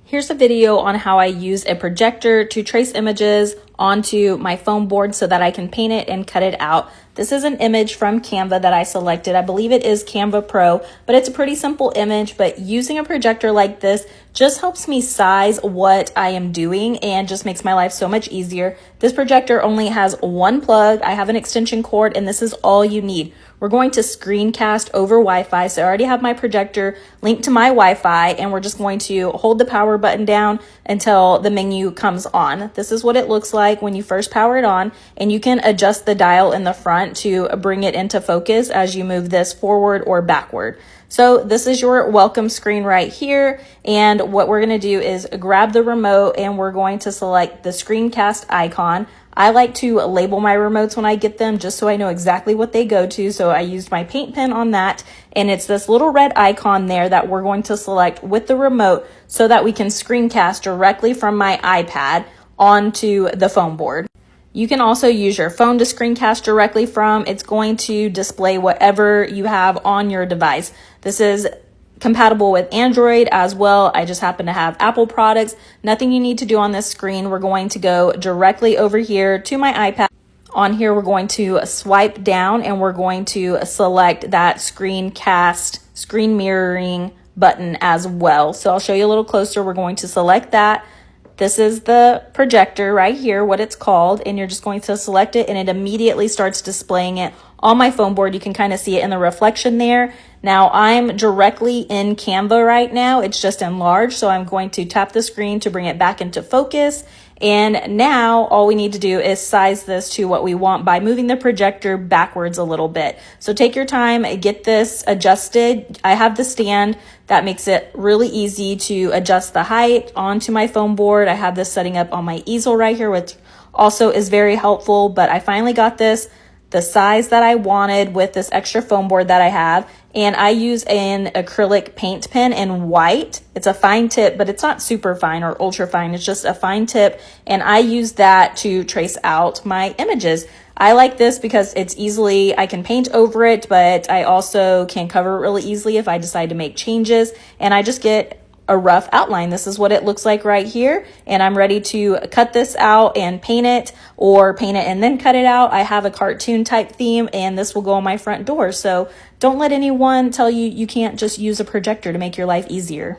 Here's a video on how I use a projector to trace images onto my foam board so that I can paint it and cut it out. This is an image from Canva that I selected. I believe it is Canva Pro, but it's a pretty simple image, but using a projector like this just helps me size what I am doing and just makes my life so much easier. This projector only has one plug. I have an extension cord, and this is all you need. We're going to screencast over Wi-Fi, so I already have my projector linked to my Wi-Fi, and we're just going to hold the power button down until the menu comes on. This is what it looks like when you first power it on, and you can adjust the dial in the front to bring it into focus as you move this forward or backward. So this is your welcome screen right here, and what we're going to do is grab the remote and we're going to select the screencast icon. I like to label my remotes when I get them just so I know exactly what they go to. So I used my paint pen on that, and it's this little red icon there that we're going to select with the remote so that we can screencast directly from my iPad onto the foam board. You can also use your phone to screencast directly from. It's going to display whatever you have on your device. This is compatible with Android as well. I just happen to have Apple products. Nothing you need to do on this screen. We're going to go directly over here to my iPad. On here, we're going to swipe down and we're going to select that screencast, screen mirroring button as well. So I'll show you a little closer. We're going to select that. This is the projector right here, what it's called, and you're just going to select it and it immediately starts displaying it on my foam board. You can kind of see it in the reflection there. Now I'm directly in Canva right now. It's just enlarged, so I'm going to tap the screen to bring it back into focus. And now all we need to do is size this to what we want by moving the projector backwards a little bit. So take your time, get this adjusted. I have the stand that makes it really easy to adjust the height onto my foam board. I have this setting up on my easel right here, which also is very helpful, but I finally got this the size that I wanted with this extra foam board that I have. And I use an acrylic paint pen in white. It's a fine tip, but it's not super fine or ultra fine. It's just a fine tip. And I use that to trace out my images. I like this because it's I can paint over it, but I also can cover it really easily if I decide to make changes. And I just get a rough outline. This is what it looks like right here, and I'm ready to cut this out and paint it, or paint it and then cut it out. I have a cartoon type theme, and this will go on my front door. So don't let anyone tell you you can't just use a projector to make your life easier.